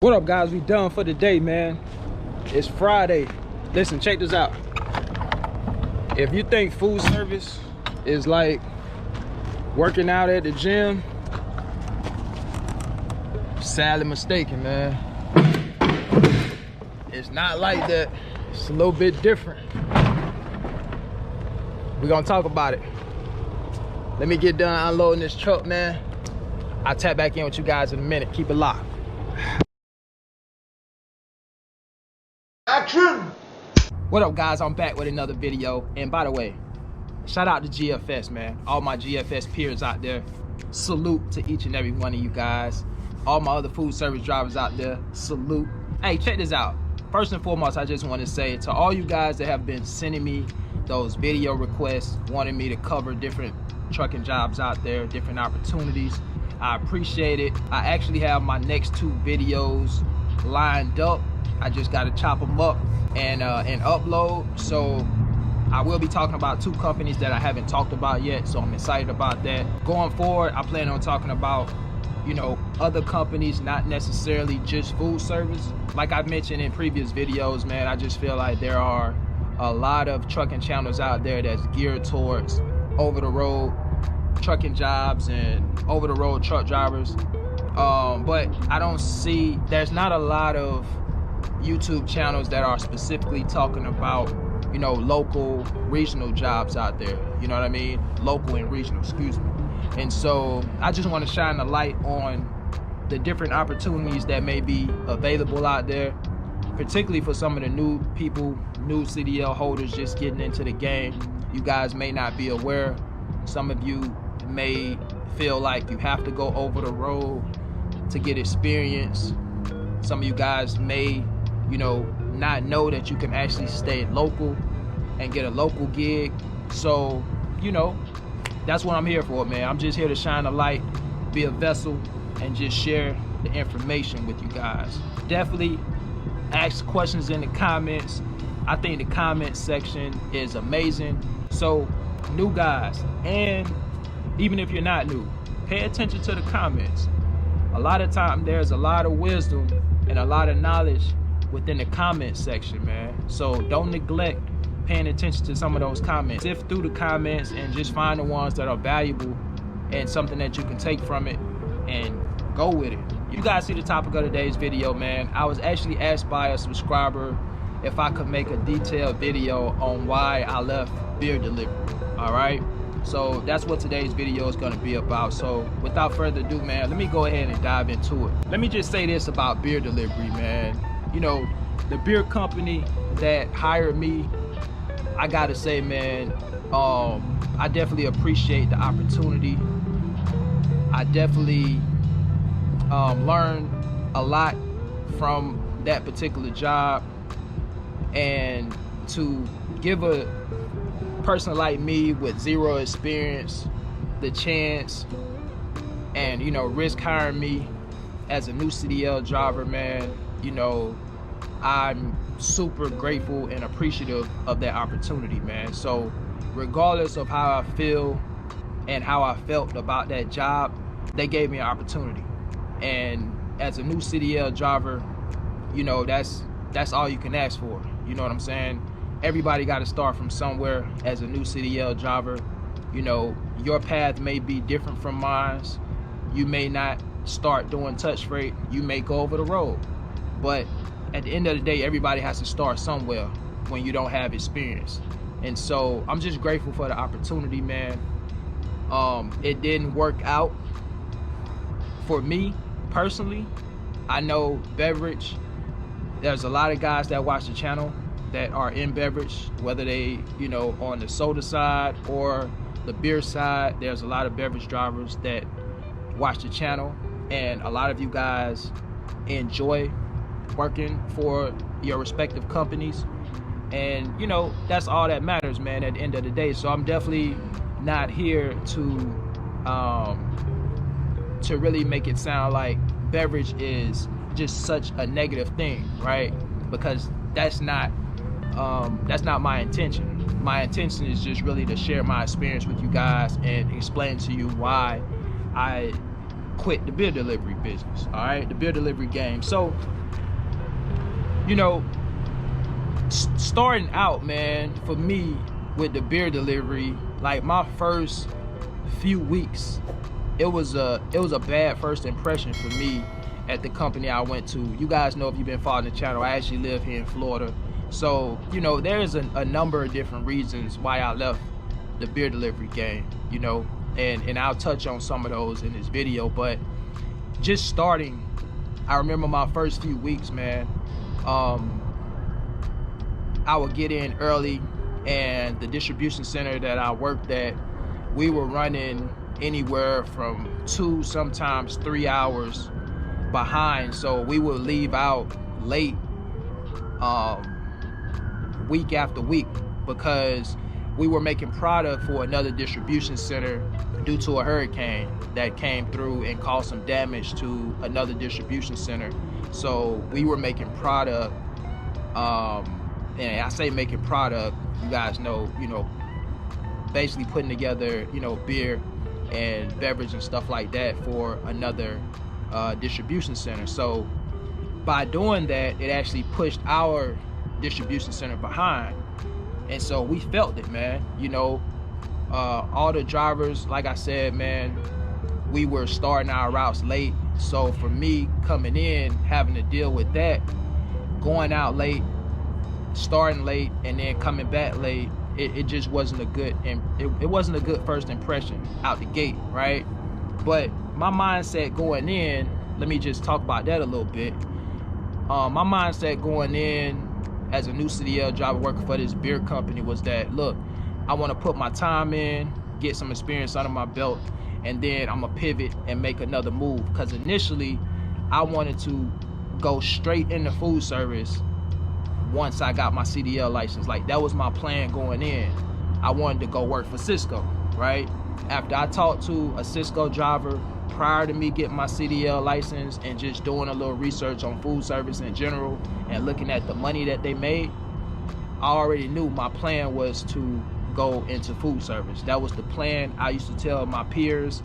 What up, guys? We done for the day, man. It's Friday. Listen, check this out. If you think food service is like working out at the gym, sadly mistaken, man. It's not like that. It's a little bit different. We're gonna talk about it. Let me get done unloading this truck, man. I'll tap back in with you guys in a minute. Keep it locked. Action! What up, guys? I'm back with another video. And by the way, shout out to GFS, man. All my GFS peers out there, salute to each and every one of you guys. All my other food service drivers out there, salute. Hey, check this out. First and foremost, I just want to say to all you guys that have been sending me those video requests, wanting me to cover different trucking jobs out there, different opportunities, I appreciate it. I actually have my next 2 videos lined up. I just got to chop them up and upload. So I will be talking about 2 companies that I haven't talked about yet, so I'm excited about that. Going forward, I plan on talking about, you know, other companies, not necessarily just food service. Like I've mentioned in previous videos, man, I just feel like there are a lot of trucking channels out there that's geared towards over-the-road trucking jobs and over-the-road truck drivers. But I don't see, there's not a lot of YouTube channels that are specifically talking about, you know, local, regional jobs out there. You know what I mean? Local and regional, excuse me. And so I just want to shine the light on the different opportunities that may be available out there, particularly for some of the new people, new CDL holders just getting into the game. You guys may not be aware. Some of you may feel like you have to go over the road to get experience. Some of you guys may, you know, not know that you can actually stay local and get a local gig. So, you know, that's what I'm here for, man. I'm just here to shine a light, be a vessel, and just share the information with you guys. Definitely ask questions in the comments. I think the comment section is amazing. So, new guys, and even if you're not new, pay attention to the comments. A lot of time there's a lot of wisdom and a lot of knowledge within the comment section, man. So don't neglect paying attention to some of those comments. Sift through the comments and just find the ones that are valuable and something that you can take from it and go with it. You guys see the topic of today's video, man. I was actually asked by a subscriber if I could make a detailed video on why I left beer delivery. All right, so that's what today's video is going to be about. So without further ado, man, let me go ahead and dive into it. Let me just say this about beer delivery, man. You know, the beer company that hired me, I gotta say, man, I definitely appreciate the opportunity. I definitely learned a lot from that particular job, and to give a person like me with 0 experience the chance and, you know, risk hiring me as a new CDL driver, man, you know, I'm super grateful and appreciative of that opportunity, man. So regardless of how I feel and how I felt about that job, they gave me an opportunity. And as a new CDL driver, you know, that's all you can ask for. You know what I'm saying? Everybody got to start from somewhere as a new CDL driver. You know, your path may be different from mine. You may not start doing touch freight. You may go over the road. But at the end of the day, everybody has to start somewhere when you don't have experience. And so I'm just grateful for the opportunity, man. It didn't work out for me personally. I know beverage, there's a lot of guys that watch the channel that are in beverage, whether they, you know, on the soda side or the beer side. There's a lot of beverage drivers that watch the channel, and a lot of you guys enjoy working for your respective companies, and you know, that's all that matters, man, at the end of the day. So I'm definitely not here to really make it sound like beverage is just such a negative thing, right? Because that's not my intention. My intention is just really to share my experience with you guys and explain to you why I quit the beer delivery business, all right, the beer delivery game. So, you know, starting out, man, for me with the beer delivery, like my first few weeks, it was a bad first impression for me at the company I went to. You guys know, if you've been following the channel, I actually live here in Florida. So, you know, there's a number of different reasons why I left the beer delivery game, you know, and I'll touch on some of those in this video. But just starting, I remember my first few weeks, man, I would get in early, and the distribution center that I worked at, we were running anywhere from 2, sometimes 3 hours behind. So we would leave out late week after week because we were making product for another distribution center due to a hurricane that came through and caused some damage to another distribution center. So we were making product, and I say making product, you guys know, you know, basically putting together, you know, beer and beverage and stuff like that for another distribution center. So by doing that, it actually pushed our distribution center behind, and so we felt it, man. You know, all the drivers, like I said, man, we were starting our routes late. So for me coming in, having to deal with that, going out late, starting late, and then coming back late, it just wasn't a good, and it wasn't a good first impression out the gate, right? But my mindset going in, let me just talk about that a little bit. My mindset going in as a new CDL driver working for this beer company was that, look, I want to put my time in, get some experience under my belt, and then I'm gonna pivot and make another move. Because initially I wanted to go straight into food service once I got my CDL license. Like, that was my plan going in. I wanted to go work for Cisco, right? After I talked to a Cisco driver prior to me getting my CDL license and just doing a little research on food service in general and looking at the money that they made, I already knew my plan was to go into food service. That was the plan. I used to tell my peers,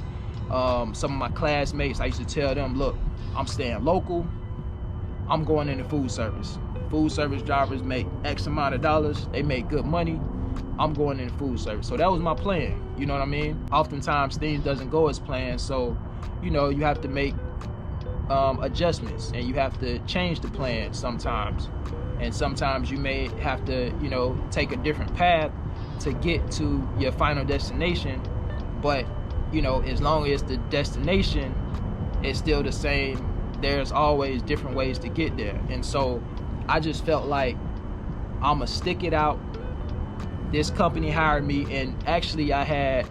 some of my classmates, I used to tell them, look, I'm staying local, I'm going into food service. Food service drivers make X amount of dollars, they make good money, I'm going into food service. So that was my plan, you know what I mean? Oftentimes things doesn't go as planned, so you know, you have to make adjustments, and you have to change the plan sometimes. And sometimes you may have to, you know, take a different path to get to your final destination. But, you know, as long as the destination is still the same, there's always different ways to get there. And so I just felt like I'ma stick it out. This company hired me, and actually I had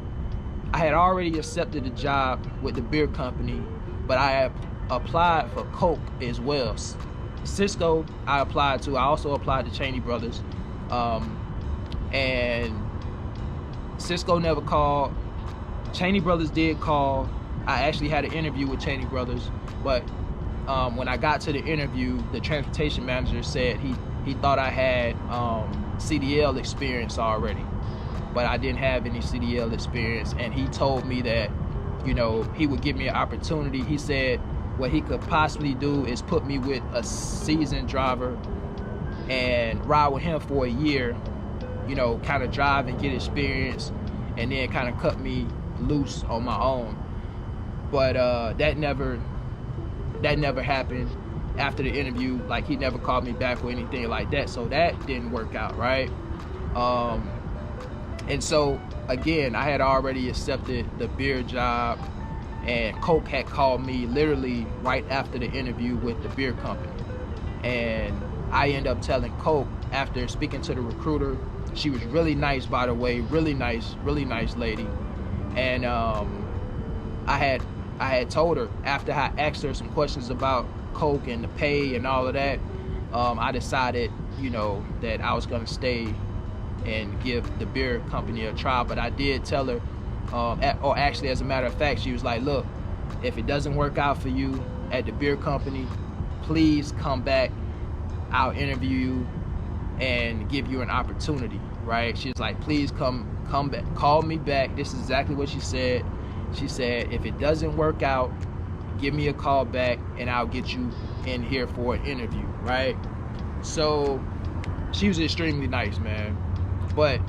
already accepted a job with the beer company, but I have applied for Coke as well. Cisco I applied to. I also applied to Cheney Brothers, and Cisco never called. Cheney Brothers did call. I actually had an interview with Cheney Brothers, but when I got to the interview, the transportation manager said he thought I had CDL experience already, but I didn't have any CDL experience. And he told me that, you know, he would give me an opportunity. He said what he could possibly do is put me with a seasoned driver and ride with him for a year, you know, kind of drive and get experience, and then kind of cut me loose on my own. But that never happened after the interview. Like, he never called me back or anything like that, so that didn't work out, right? And so again, I had already accepted the beer job, and Coke had called me literally right after the interview with the beer company. And I ended up telling Coke, after speaking to the recruiter, she was really nice, by the way, really nice lady. And I had told her, after I asked her some questions about Coke and the pay and all of that, I decided, you know, that I was gonna stay and give the beer company a try. But I did tell her, or actually, as a matter of fact, she was like, look, if it doesn't work out for you at the beer company, please come back. I'll interview you and give you an opportunity, right? She's like, please come back, call me back. This is exactly what she said. She said, if it doesn't work out, give me a call back and I'll get you in here for an interview, right? So she was extremely nice, man. But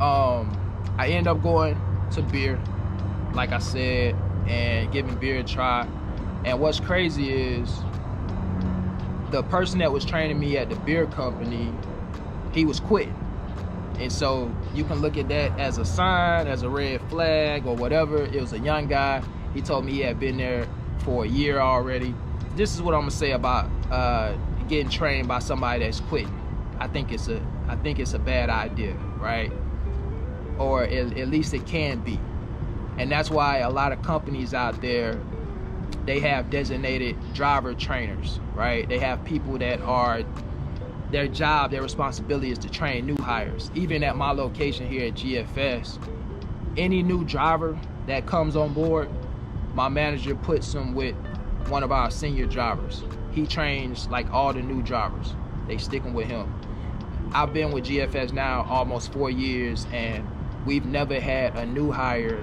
I end up going to beer, like I said, and giving beer a try. And what's crazy is the person that was training me at the beer company, he was quitting. And so you can look at that as a sign, as a red flag or whatever. It was a young guy. He told me he had been there for a year already. This is what I'm gonna say about getting trained by somebody that's quitting. I think it's a bad idea, right? Or at least it can be. And that's why a lot of companies out there, they have designated driver trainers, right? They have people that are, their job, their responsibility is to train new hires. Even at my location here at GFS, any new driver that comes on board, my manager puts them with one of our senior drivers. He trains like all the new drivers. They stick them with him. I've been with GFS now almost 4 years, and we've never had a new hire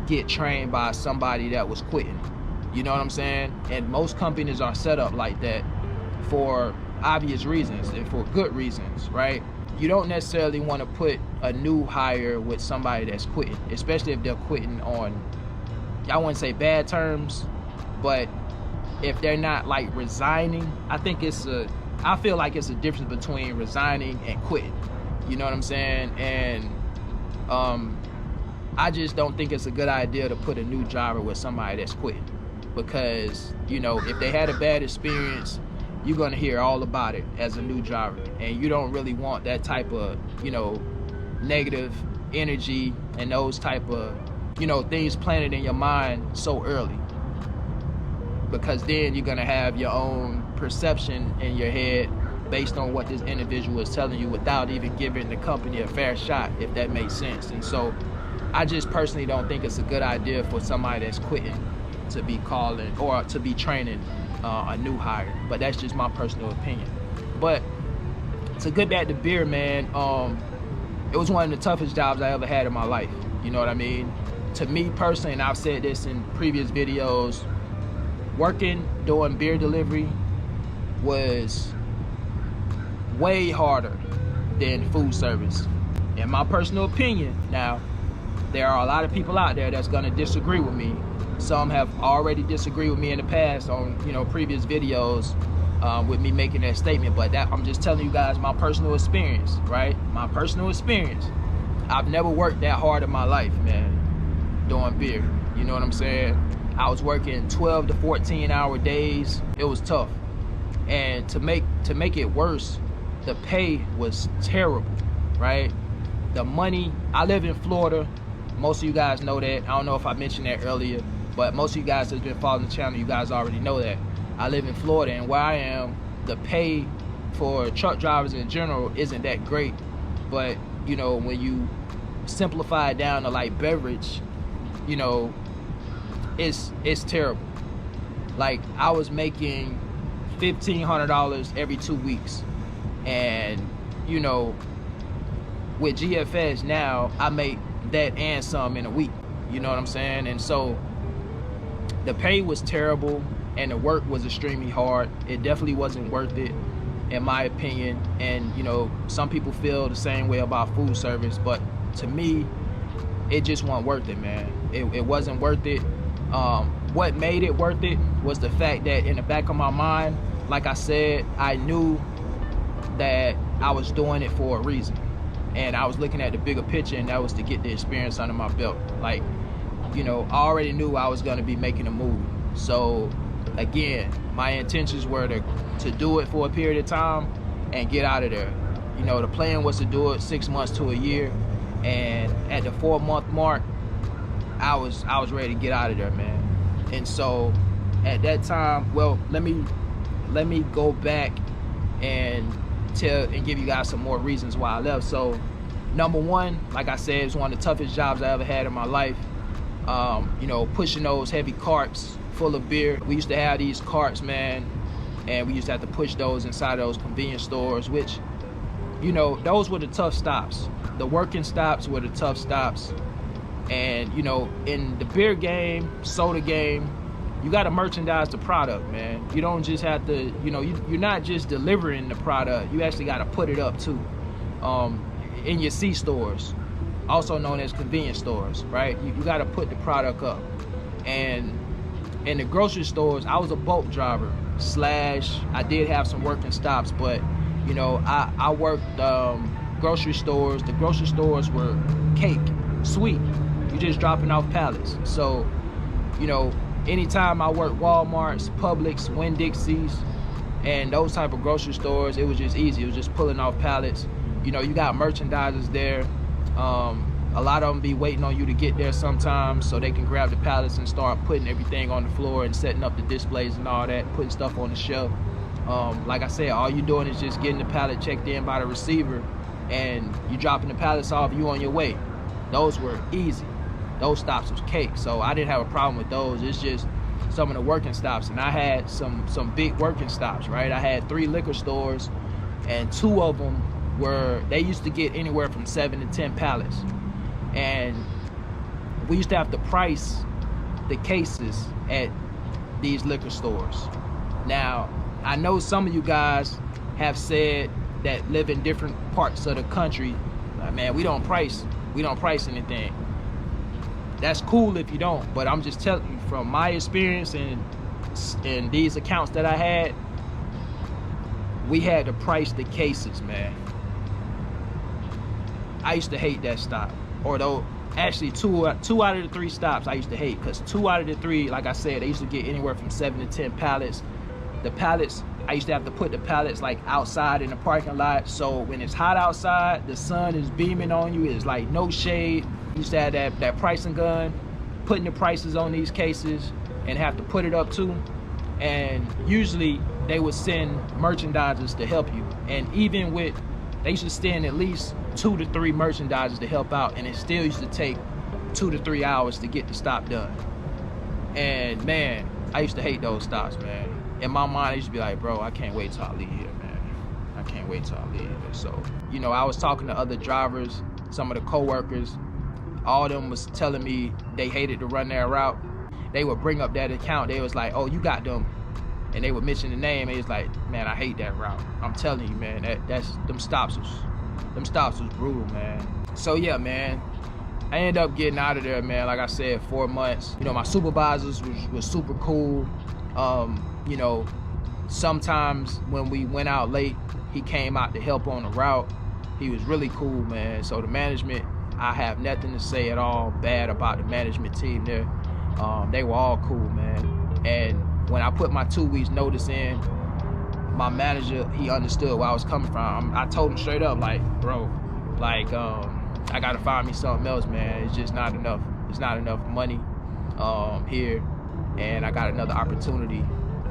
get trained by somebody that was quitting. You know what I'm saying? And most companies are set up like that for obvious reasons and for good reasons, right? You don't necessarily want to put a new hire with somebody that's quitting, especially if they're quitting on, I wouldn't say bad terms, but if they're not like resigning. I feel like it's a difference between resigning and quitting. You know what I'm saying? And I just don't think it's a good idea to put a new driver with somebody that's quitting, because, you know, if they had a bad experience, you're gonna hear all about it as a new driver, and you don't really want that type of, you know, negative energy and those type of, you know, things planted in your mind so early, because then you're gonna have your own perception in your head based on what this individual is telling you without even giving the company a fair shot, if that makes sense. And so I just personally don't think it's a good idea for somebody that's quitting to be calling or to be training a new hire. But that's just my personal opinion. But to get back to beer, man, it was one of the toughest jobs I ever had in my life. You know what I mean? To me personally, and I've said this in previous videos, working doing beer delivery was way harder than food service, in my personal opinion. Now, there are a lot of people out there that's gonna disagree with me. Some have already disagreed with me in the past on, you know, previous videos with me making that statement, but that, I'm just telling you guys my personal experience, right? My personal experience. I've never worked that hard in my life, man, doing beer. You know what I'm saying? I was working 12 to 14 hour days. It was tough. And to make it worse, the pay was terrible, right? The money, I live in Florida. Most of you guys know that. I don't know if I mentioned that earlier, but most of you guys that's been following the channel, you guys already know that. I live in Florida, and where I am, the pay for truck drivers in general isn't that great. But, you know, when you simplify it down to like beverage, you know, it's terrible. Like, I was making $1,500 every 2 weeks. And, you know, with GFS now, I make that and some in a week. You know what I'm saying? And so the pay was terrible and the work was extremely hard. It definitely wasn't worth it, in my opinion. And, you know, some people feel the same way about food service, but to me, it just wasn't worth it, man. It wasn't worth it. What made it worth it was the fact that in the back of my mind, like I said, I knew that I was doing it for a reason. And I was looking at the bigger picture, and that was to get the experience under my belt. Like, you know, I already knew I was gonna be making a move. So again, my intentions were to do it for a period of time and get out of there. You know, the plan was to do it 6 months to a year. And at the 4-month mark, I was ready to get out of there, man. And so at that time, well, let me go back and give you guys some more reasons why I left. So number one, like I said, it's one of the toughest jobs I ever had in my life. You know, pushing those heavy carts full of beer. We used to have these carts, man, and we used to have to push those inside those convenience stores, which, you know, those were the tough stops. The working stops were the tough stops. And you know, in the beer game, soda game, you got to merchandise the product, man. You don't just have to, you know, you're not just delivering the product. You actually got to put it up too. In your C stores, also known as convenience stores, right? You got to put the product up. And in the grocery stores, I was a bulk driver / I did have some working stops, but you know, I worked grocery stores. The grocery stores were cake, sweet. You're just dropping off pallets. So, you know, anytime I worked Walmart's, Publix, Winn-Dixie's, and those type of grocery stores, it was just easy. It was just pulling off pallets. You know, you got merchandisers there. A lot of them be waiting on you to get there sometimes so they can grab the pallets and start putting everything on the floor and setting up the displays and all that, putting stuff on the shelf. Like I said, all you're doing is just getting the pallet checked in by the receiver, and you dropping the pallets off, you on your way. Those were easy. Those stops was cake, so I didn't have a problem with those. It's just some of the working stops, and I had some big working stops, right? I had 3 liquor stores, and 2 of them they used to get anywhere from 7 to 10 pallets, and we used to have to price the cases at these liquor stores. Now, I know some of you guys have said that live in different parts of the country, like, man, we don't price anything. That's cool if you don't, but I'm just telling you from my experience and these accounts that I had, we had to price the cases, man. I used to hate that stop. Although, actually, two out of the 3 stops I used to hate, because 2 out of the 3, like I said, they used to get anywhere from 7 to 10 pallets. The pallets, I used to have to put the pallets like outside in the parking lot, so when it's hot outside, the sun is beaming on you, it's like no shade. You used to have that pricing gun, putting the prices on these cases, and have to put it up too. And usually they would send merchandisers to help you, and even with, they used to send at least 2 to 3 merchandisers to help out, and it still used to take 2 to 3 hours to get the stop done. And man, I used to hate those stops, man. In my mind, I used to be like, bro, I can't wait till I leave here, man. I can't wait till I leave here. So, you know, I was talking to other drivers, some of the co-workers. All of them was telling me they hated to run that route. They would bring up that account. They was like, oh, you got them. And they would mention the name. And it's like, man, I hate that route. I'm telling you, man, them stops was brutal, man. So yeah, man, I ended up getting out of there, man. Like I said, 4 months. You know, my supervisors was super cool. You know, sometimes when we went out late, he came out to help on the route. He was really cool, man. So the management, I have nothing to say at all bad about the management team there. They were all cool, man. And when I put my 2 weeks notice in, my manager, he understood where I was coming from. I told him straight up, like, bro, like, I gotta find me something else, man. It's just not enough. It's not enough money here, and I got another opportunity,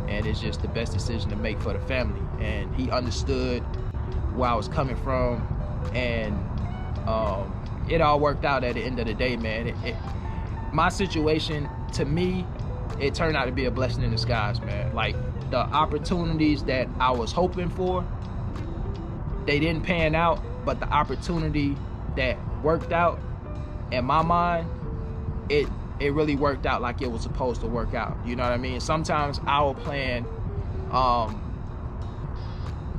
and it's just the best decision to make for the family. And he understood where I was coming from, and it all worked out at the end of the day, man. My situation, to me, it turned out to be a blessing in disguise, man. Like, the opportunities that I was hoping for, they didn't pan out, but the opportunity that worked out, in my mind, it really worked out like it was supposed to work out. You know what I mean? Sometimes our plan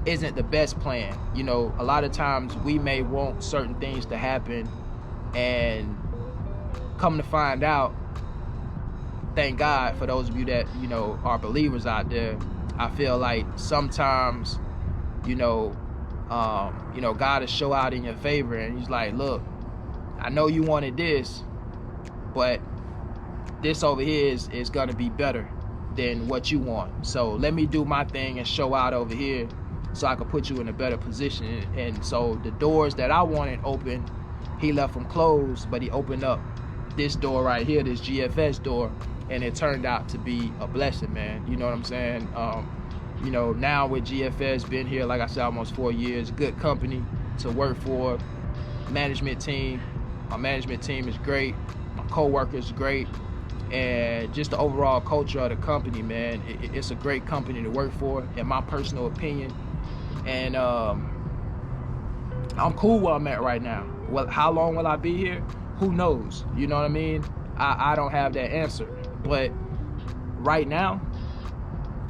isn't the best plan. You know, a lot of times we may want certain things to happen, and come to find out, thank God for those of you that, you know, are believers out there. I feel like sometimes, you know, God will show out in your favor, and he's like, look, I know you wanted this, but this over here is gonna be better than what you want. So let me do my thing and show out over here so I could put you in a better position. And so the doors that I wanted open, he left them closed, but he opened up this door right here, this GFS door, and it turned out to be a blessing, man. You know what I'm saying? You know, now with GFS, been here, like I said, almost 4 years, good company to work for, management team. My management team is great, my co-workers great, and just the overall culture of the company, man. It's a great company to work for, in my personal opinion. And I'm cool where I'm at right now. Well, how long will I be here? Who knows? You know what I mean? I don't have that answer. But right now,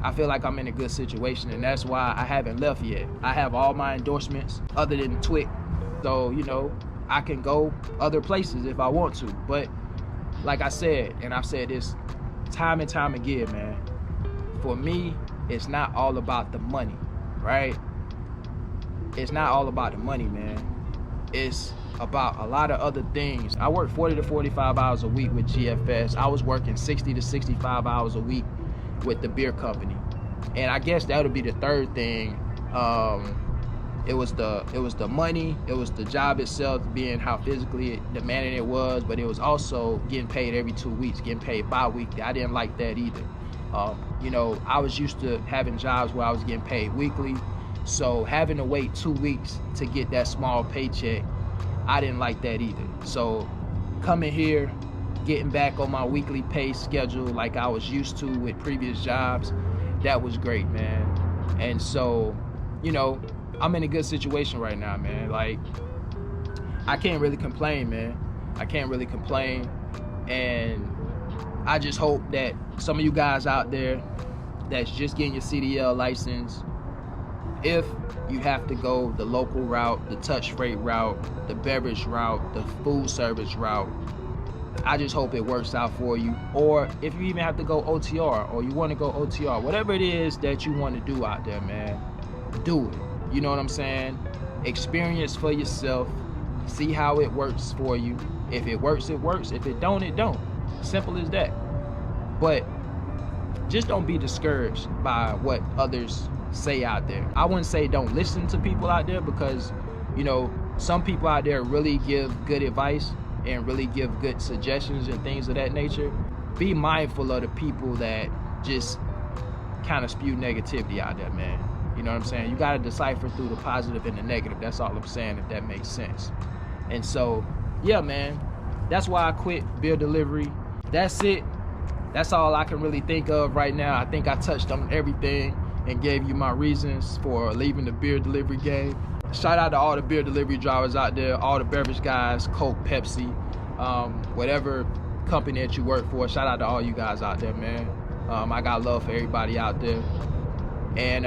I feel like I'm in a good situation, and that's why I haven't left yet. I have all my endorsements other than TWIC. So, you know, I can go other places if I want to. But like I said, and I've said this time and time again, man, for me, it's not all about the money, right? It's not all about the money, man. It's about a lot of other things. I work 40 to 45 hours a week with GFS. I was working 60 to 65 hours a week with the beer company. And I guess that would be the third thing. It was the money, it was the job itself, being how physically demanding it was, but it was also getting paid every 2 weeks, getting paid bi-weekly. I didn't like that either. You know, I was used to having jobs where I was getting paid weekly, so having to wait 2 weeks to get that small paycheck, I didn't like that either. So coming here, getting back on my weekly pay schedule like I was used to with previous jobs, that was great, man. And so, you know, I'm in a good situation right now, man. Like, I can't really complain, man. I can't really complain. And I just hope that some of you guys out there that's just getting your CDL license, if you have to go the local route, the touch freight route, the beverage route, the food service route, I just hope it works out for you. Or if you even have to go OTR, or you want to go OTR, whatever it is that you want to do out there, man, do it. You know what I'm saying? Experience for yourself. See how it works for you. If it works, it works. If it don't, it don't. Simple as that. But just don't be discouraged by what others say out there. I wouldn't say don't listen to people out there, because, you know, some people out there really give good advice and really give good suggestions and things of that nature. Be mindful of the people that just kind of spew negativity out there, man. You know what I'm saying? You got to decipher through the positive and the negative. That's all I'm saying, if that makes sense. And so, yeah, man, that's why I quit beer delivery. That's it. That's all I can really think of right now. I think I touched on everything and gave you my reasons for leaving the beer delivery game. Shout out to all the beer delivery drivers out there, all the beverage guys, Coke, Pepsi, whatever company that you work for. Shout out to all you guys out there, man. I got love for everybody out there. And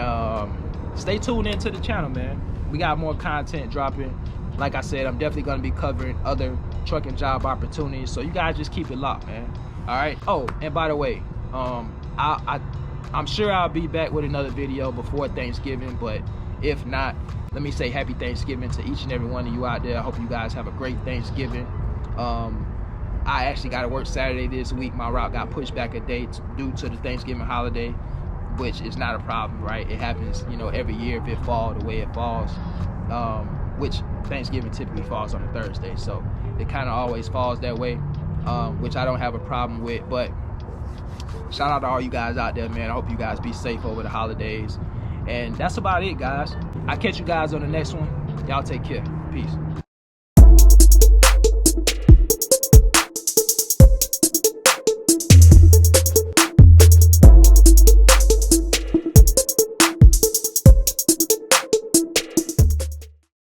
stay tuned into the channel, man. We got more content dropping. Like I said, I'm definitely going to be covering other trucking job opportunities. So you guys just keep it locked, man. All right. Oh, and by the way, I'm sure I'll be back with another video before Thanksgiving, but if not, let me say happy Thanksgiving to each and every one of you out there. I hope you guys have a great Thanksgiving. I actually got to work Saturday this week. My route got pushed back a day due to the Thanksgiving holiday, which is not a problem, right? It happens, you know, every year if it falls the way it falls, which Thanksgiving typically falls on a Thursday, so it kind of always falls that way, which I don't have a problem with. But shout out to all you guys out there, man. I hope you guys be safe over the holidays. And that's about it, guys. I'll catch you guys on the next one. Y'all take care. Peace.